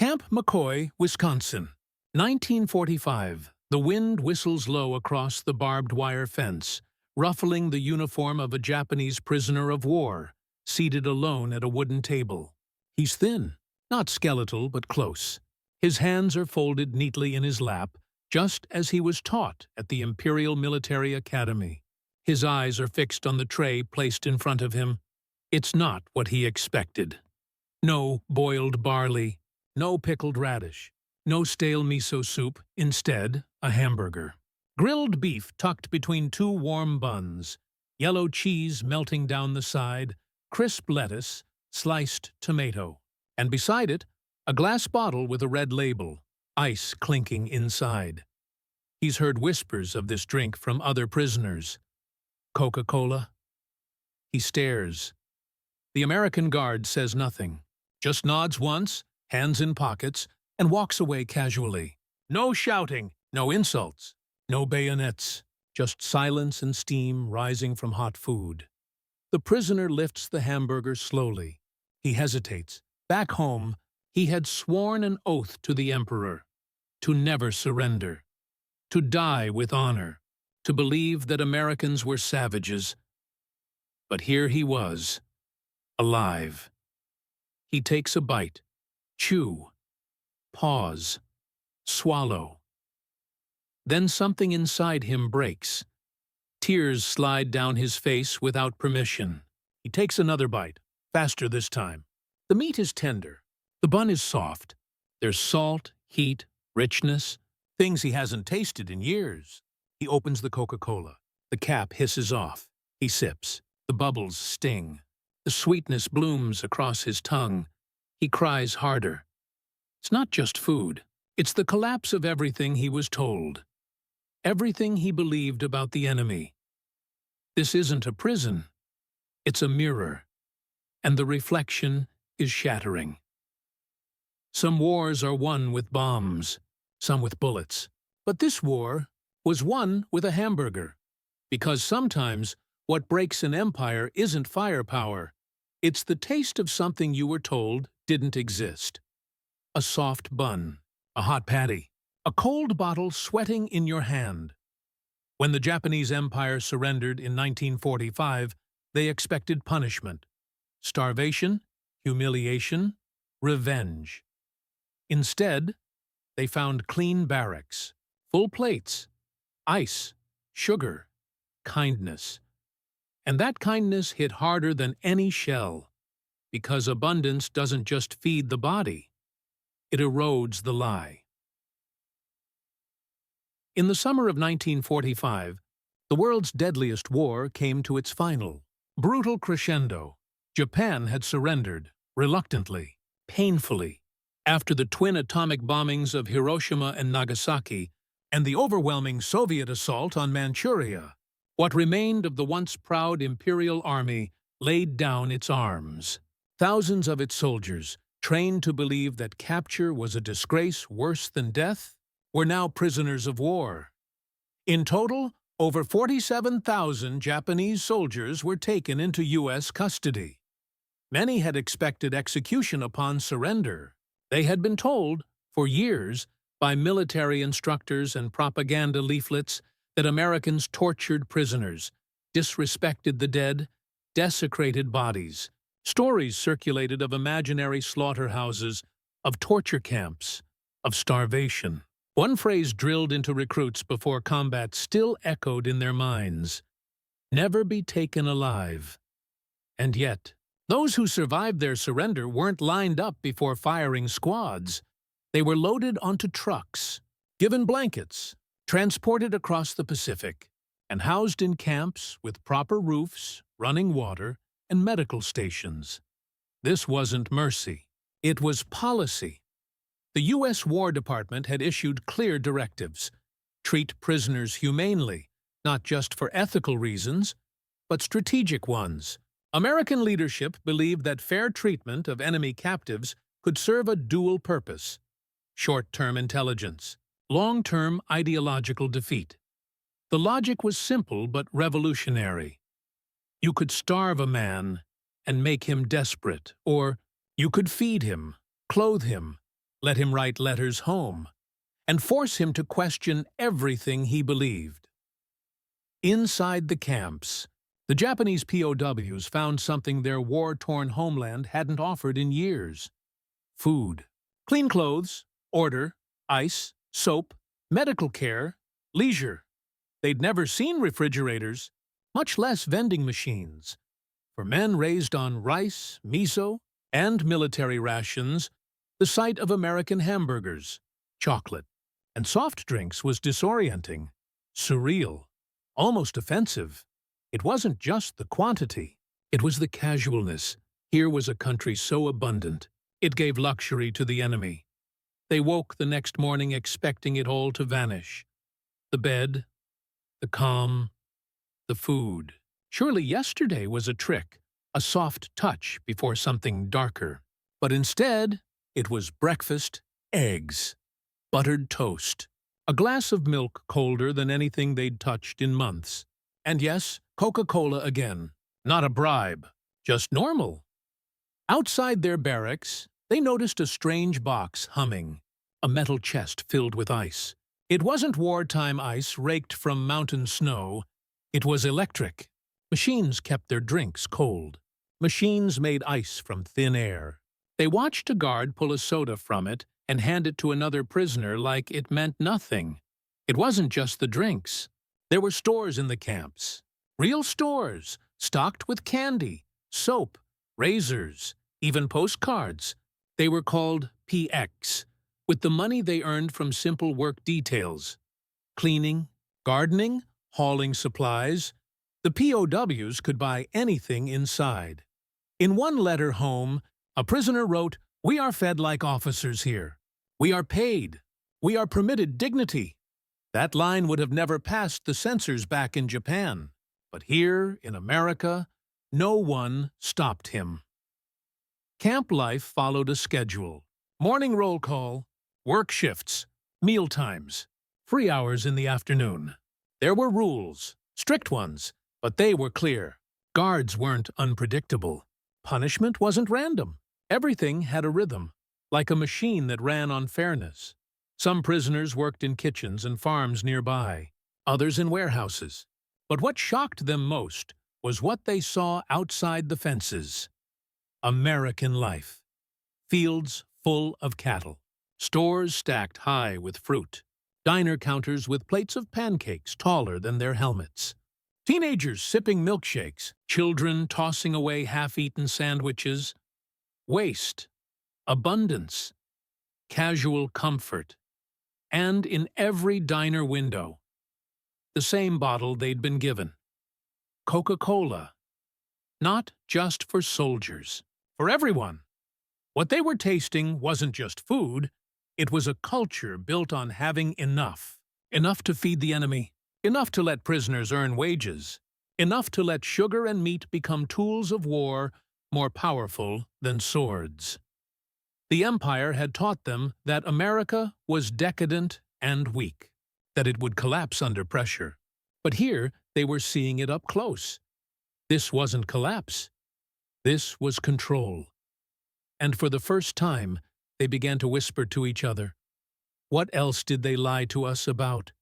Camp McCoy, Wisconsin. 1945. The wind whistles low across the barbed wire fence, ruffling the uniform of a Japanese prisoner of war, seated alone at a wooden table. He's thin, not skeletal but close. His hands are folded neatly in his lap, just as he was taught at the Imperial Military Academy. His eyes are fixed on the tray placed in front of him. It's not what he expected. No boiled barley, no pickled radish, no stale miso soup, instead, a hamburger. Grilled beef tucked between two warm buns, yellow cheese melting down the side, crisp lettuce, sliced tomato, and beside it, a glass bottle with a red label, ice clinking inside. He's heard whispers of this drink from other prisoners. Coca-Cola? He stares. The American guard says nothing, just nods once, hands in pockets, and walks away casually. No shouting, no insults, no bayonets, just silence and steam rising from hot food. The prisoner lifts the hamburger slowly. He hesitates. Back home, he had sworn an oath to the Emperor, to never surrender, to die with honor, to believe that Americans were savages. But here he was, alive. He takes a bite, chew, pause, swallow. Then something inside him breaks. Tears slide down his face without permission. He takes another bite, faster this time. The meat is tender. The bun is soft. There's salt, heat, richness, things he hasn't tasted in years. He opens the Coca-Cola. The cap hisses off. He sips. The bubbles sting. The sweetness blooms across his tongue. He cries harder. It's not just food. It's the collapse of everything he was told. Everything he believed about the enemy. This isn't a prison. It's a mirror. And the reflection is shattering. Some wars are won with bombs, some with bullets. But this war was won with a hamburger. Because sometimes what breaks an empire isn't firepower. It's the taste of something you were told didn't exist. A soft bun, a hot patty, a cold bottle sweating in your hand. When the Japanese Empire surrendered in 1945, they expected punishment. Starvation, humiliation, revenge. Instead, they found clean barracks, full plates, ice, sugar, kindness. And that kindness hit harder than any shell, because abundance doesn't just feed the body, it erodes the lie. In the summer of 1945, the world's deadliest war came to its final, brutal crescendo. Japan had surrendered, reluctantly, painfully, after the twin atomic bombings of Hiroshima and Nagasaki and the overwhelming Soviet assault on Manchuria. What remained of the once proud Imperial Army laid down its arms. Thousands of its soldiers, trained to believe that capture was a disgrace worse than death, were now prisoners of war. In total, over 47,000 Japanese soldiers were taken into U.S. custody. Many had expected execution upon surrender. They had been told, for years, by military instructors and propaganda leaflets that Americans tortured prisoners, disrespected the dead, desecrated bodies. Stories circulated of imaginary slaughterhouses, of torture camps, of starvation. One phrase drilled into recruits before combat still echoed in their minds: never be taken alive. And yet, those who survived their surrender weren't lined up before firing squads. They were loaded onto trucks, given blankets, transported across the Pacific, and housed in camps with proper roofs, running water, and medical stations. This wasn't mercy. It was policy. The U.S. War Department had issued clear directives: treat prisoners humanely, not just for ethical reasons, but strategic ones. American leadership believed that fair treatment of enemy captives could serve a dual purpose: short-term intelligence, long-term ideological defeat. The logic was simple but revolutionary. You could starve a man and make him desperate, or you could feed him, clothe him, let him write letters home, and force him to question everything he believed. Inside the camps, the Japanese POWs found something their war-torn homeland hadn't offered in years: food. Clean clothes, order, ice, soap, medical care, leisure. They'd never seen refrigerators, much less vending machines. For men raised on rice, miso, and military rations, the sight of American hamburgers, chocolate, and soft drinks was disorienting, surreal, almost offensive. It wasn't just the quantity, it was the casualness. Here was a country so abundant, it gave luxury to the enemy. They woke the next morning expecting it all to vanish. The bed, the calm, the food. Surely yesterday was a trick, a soft touch before something darker. But instead, it was breakfast, eggs, buttered toast, a glass of milk colder than anything they'd touched in months. And yes, Coca-Cola again. Not a bribe, just normal. Outside their barracks, they noticed a strange box humming, a metal chest filled with ice. It wasn't wartime ice raked from mountain snow. It was electric. Machines kept their drinks cold. Machines made ice from thin air. They watched a guard pull a soda from it and hand it to another prisoner like it meant nothing. It wasn't just the drinks. There were stores in the camps. Real stores, stocked with candy, soap, razors, even postcards. They were called PX, with the money they earned from simple work details. Cleaning, gardening, hauling supplies. The POWs could buy anything inside. In one letter home, a prisoner wrote, "We are fed like officers here. We are paid. We are permitted dignity." That line would have never passed the censors back in Japan. But here, in America, no one stopped him. Camp life followed a schedule. Morning roll call, work shifts, meal times, free hours in the afternoon. There were rules, strict ones, but they were clear. Guards weren't unpredictable. Punishment wasn't random. Everything had a rhythm, like a machine that ran on fairness. Some prisoners worked in kitchens and farms nearby, others in warehouses. But what shocked them most was what they saw outside the fences. American life. Fields full of cattle. Stores stacked high with fruit. Diner counters with plates of pancakes taller than their helmets. Teenagers sipping milkshakes. Children tossing away half-eaten sandwiches. Waste. Abundance. Casual comfort. And in every diner window, the same bottle they'd been given. Coca-Cola. Not just for soldiers. For everyone. What they were tasting wasn't just food, it was a culture built on having enough. Enough to feed the enemy, enough to let prisoners earn wages, enough to let sugar and meat become tools of war more powerful than swords. The Empire had taught them that America was decadent and weak, that it would collapse under pressure. But here they were seeing it up close. This wasn't collapse. This was control. And for the first time, they began to whisper to each other. What else did they lie to us about?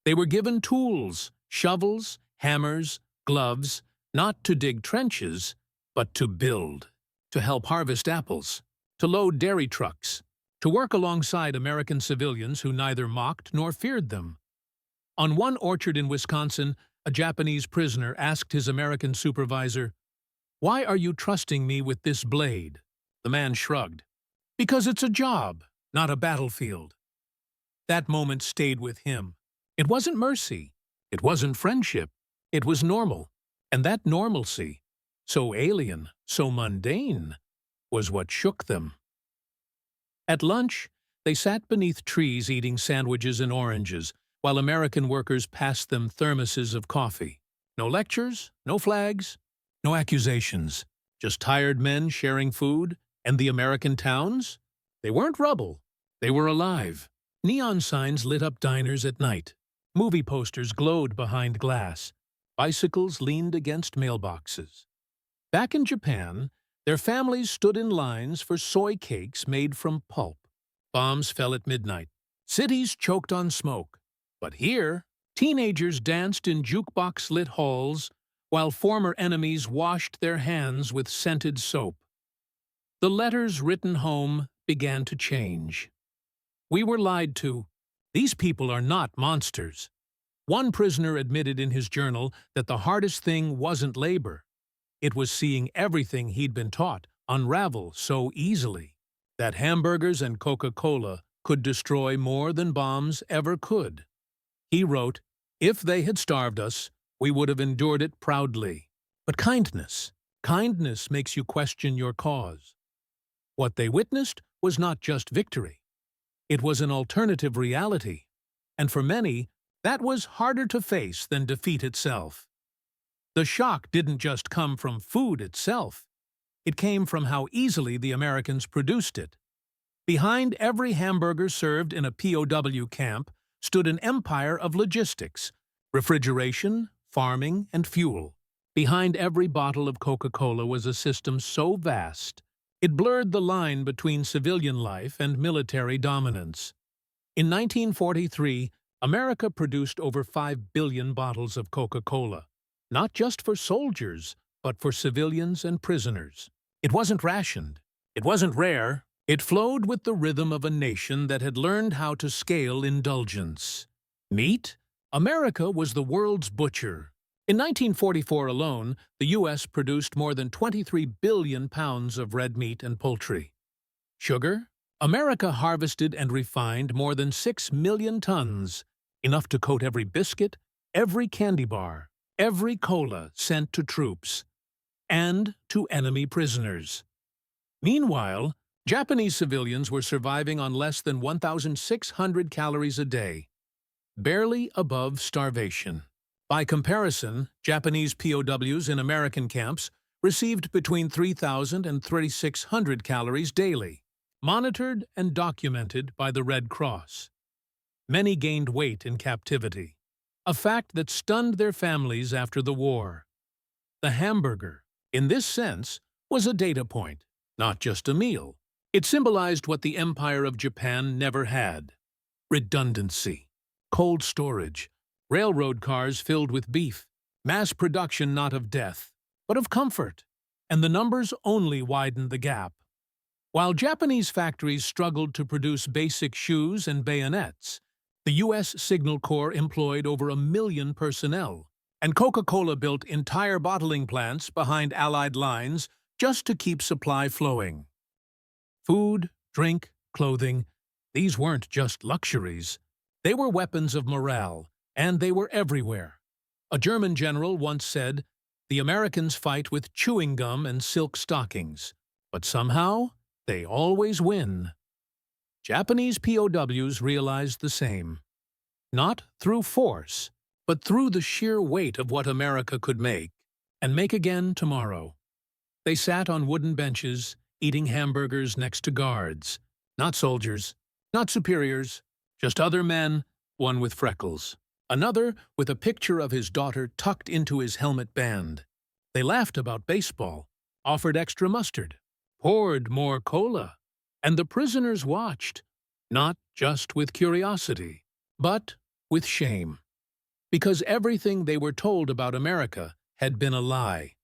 They were given tools, shovels, hammers, gloves, not to dig trenches, but to build, to help harvest apples, to load dairy trucks, to work alongside American civilians who neither mocked nor feared them. On one orchard in Wisconsin, a Japanese prisoner asked his American supervisor, "Why are you trusting me with this blade?" The man shrugged. "Because it's a job, not a battlefield." That moment stayed with him. It wasn't mercy. It wasn't friendship. It was normal. And that normalcy, so alien, so mundane, was what shook them. At lunch, they sat beneath trees eating sandwiches and oranges, while American workers passed them thermoses of coffee. No lectures, no flags, no accusations. Just tired men sharing food. And the American towns? They weren't rubble. They were alive. Neon signs lit up diners at night. Movie posters glowed behind glass. Bicycles leaned against mailboxes. Back in Japan, their families stood in lines for soy cakes made from pulp. Bombs fell at midnight. Cities choked on smoke. But here, teenagers danced in jukebox-lit halls while former enemies washed their hands with scented soap. The letters written home began to change. We were lied to. These people are not monsters. One prisoner admitted in his journal that the hardest thing wasn't labor. It was seeing everything he'd been taught unravel so easily, that hamburgers and Coca-Cola could destroy more than bombs ever could. He wrote, "If they had starved us, we would have endured it proudly. But kindness makes you question your cause." What they witnessed was not just victory. It was an alternative reality, and for many, that was harder to face than defeat itself. The shock didn't just come from food itself. It came from how easily the Americans produced it. Behind every hamburger served in a POW camp stood an empire of logistics, refrigeration, farming, and fuel. Behind every bottle of Coca-Cola was a system so vast, it blurred the line between civilian life and military dominance. In 1943, America produced over 5 billion bottles of Coca-Cola, not just for soldiers, but for civilians and prisoners. It wasn't rationed. It wasn't rare. It flowed with the rhythm of a nation that had learned how to scale indulgence. Meat? America was the world's butcher. In 1944 alone, the U.S. produced more than 23 billion pounds of red meat and poultry. Sugar? America harvested and refined more than 6 million tons, enough to coat every biscuit, every candy bar, every cola sent to troops, and to enemy prisoners. Meanwhile, Japanese civilians were surviving on less than 1,600 calories a day, barely above starvation. By comparison, Japanese POWs in American camps received between 3,000 and 3,600 calories daily, monitored and documented by the Red Cross. Many gained weight in captivity, a fact that stunned their families after the war. The hamburger, in this sense, was a data point, not just a meal. It symbolized what the Empire of Japan never had: redundancy, cold storage, railroad cars filled with beef, mass production not of death, but of comfort, and the numbers only widened the gap. While Japanese factories struggled to produce basic shoes and bayonets, the U.S. Signal Corps employed over 1 million personnel, and Coca-Cola built entire bottling plants behind Allied lines just to keep supply flowing. Food, drink, clothing, these weren't just luxuries. They were weapons of morale, and they were everywhere. A German general once said, "The Americans fight with chewing gum and silk stockings, but somehow they always win." Japanese POWs realized the same. Not through force, but through the sheer weight of what America could make, and make again tomorrow. They sat on wooden benches, eating hamburgers next to guards. Not soldiers, not superiors, just other men, one with freckles, another with a picture of his daughter tucked into his helmet band. They laughed about baseball, offered extra mustard, poured more cola, and the prisoners watched, not just with curiosity, but with shame. Because everything they were told about America had been a lie.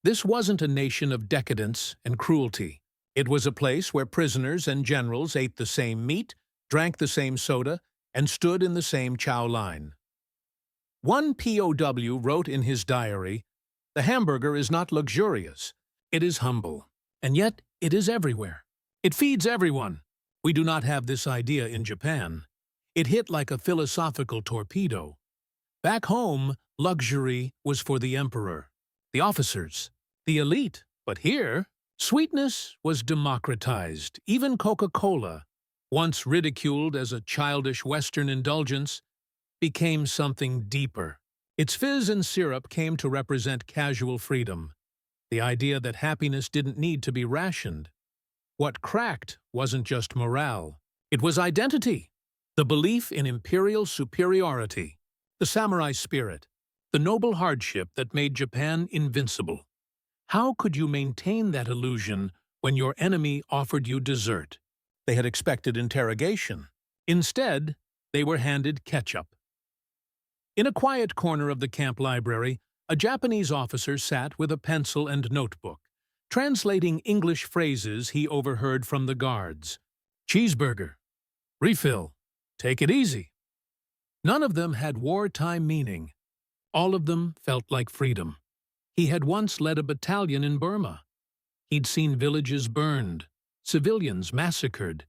This wasn't a nation of decadence and cruelty. It was a place where prisoners and generals ate the same meat, drank the same soda, and stood in the same chow line. One POW wrote in his diary, "The hamburger is not luxurious. It is humble. And yet it is everywhere. It feeds everyone. We do not have this idea in Japan. It hit like a philosophical torpedo. Back home, luxury was for the emperor, the officers, the elite. But here, sweetness was democratized. Even Coca-Cola, once ridiculed as a childish Western indulgence, became something deeper. Its fizz and syrup came to represent casual freedom, the idea that happiness didn't need to be rationed. What cracked wasn't just morale. It was identity, the belief in imperial superiority, the samurai spirit, the noble hardship that made Japan invincible. How could you maintain that illusion when your enemy offered you dessert? They had expected interrogation. Instead, they were handed ketchup. In a quiet corner of the camp library, a Japanese officer sat with a pencil and notebook, translating English phrases he overheard from the guards. Cheeseburger. Refill. Take it easy. None of them had wartime meaning. All of them felt like freedom. He had once led a battalion in Burma. He'd seen villages burned, civilians massacred,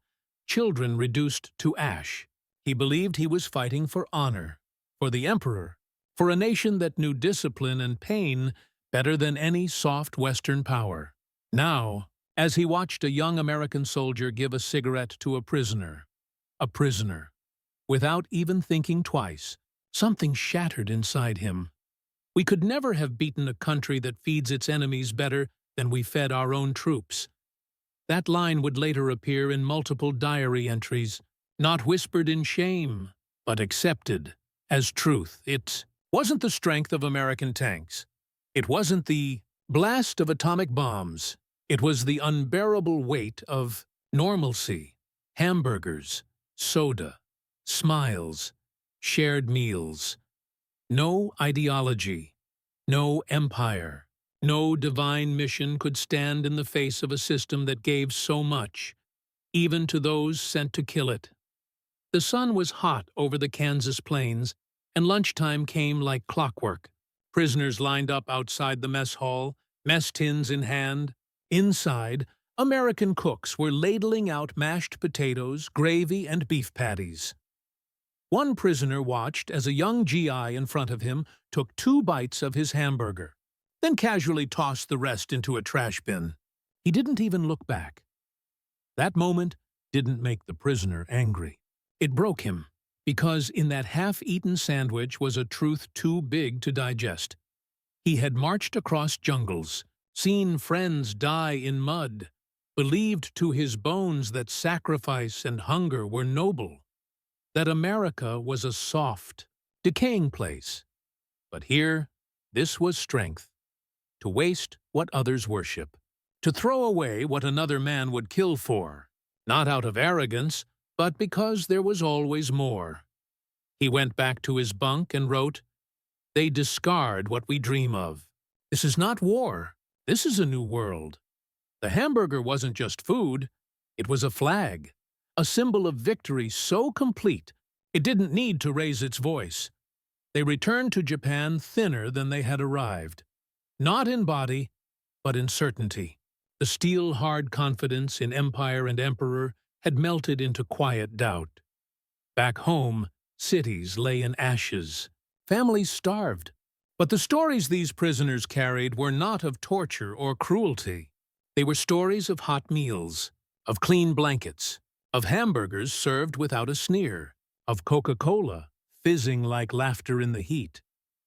children reduced to ash. He believed he was fighting for honor, for the emperor, for a nation that knew discipline and pain better than any soft Western power. Now, as he watched a young American soldier give a cigarette to a prisoner, without even thinking twice, something shattered inside him. We could never have beaten a country that feeds its enemies better than we fed our own troops. That line would later appear in multiple diary entries, not whispered in shame, but accepted as truth. It wasn't the strength of American tanks. It wasn't the blast of atomic bombs. It was the unbearable weight of normalcy, hamburgers, soda, smiles, shared meals. No ideology, no empire, no divine mission could stand in the face of a system that gave so much, even to those sent to kill it. The sun was hot over the Kansas plains, and lunchtime came like clockwork. Prisoners lined up outside the mess hall, mess tins in hand. Inside, American cooks were ladling out mashed potatoes, gravy, and beef patties. One prisoner watched as a young GI in front of him took 2 bites of his hamburger, then casually tossed the rest into a trash bin. He didn't even look back. That moment didn't make the prisoner angry. It broke him, because in that half-eaten sandwich was a truth too big to digest. He had marched across jungles, seen friends die in mud, believed to his bones that sacrifice and hunger were noble, that America was a soft, decaying place. But here, this was strength. To waste what others worship. To throw away what another man would kill for. Not out of arrogance, but because there was always more. He went back to his bunk and wrote, "They discard what we dream of. This is not war. This is a new world." The hamburger wasn't just food. It was a flag. A symbol of victory so complete, it didn't need to raise its voice. They returned to Japan thinner than they had arrived. Not in body, but in certainty. The steel-hard confidence in empire and emperor had melted into quiet doubt. Back home, cities lay in ashes. Families starved. But the stories these prisoners carried were not of torture or cruelty. They were stories of hot meals, of clean blankets, of hamburgers served without a sneer, of Coca-Cola fizzing like laughter in the heat.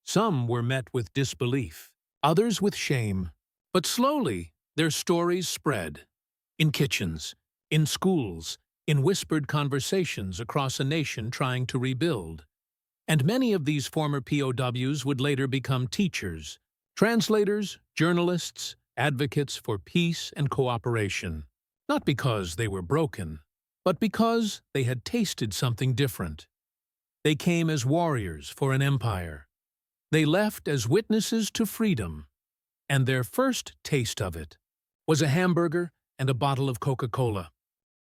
Some were met with disbelief, others with shame. But slowly, their stories spread. In kitchens, in schools, in whispered conversations across a nation trying to rebuild. And many of these former POWs would later become teachers, translators, journalists, advocates for peace and cooperation. Not because they were broken, but because they had tasted something different. They came as warriors for an empire. They left as witnesses to freedom. And their first taste of it was a hamburger and a bottle of Coca-Cola.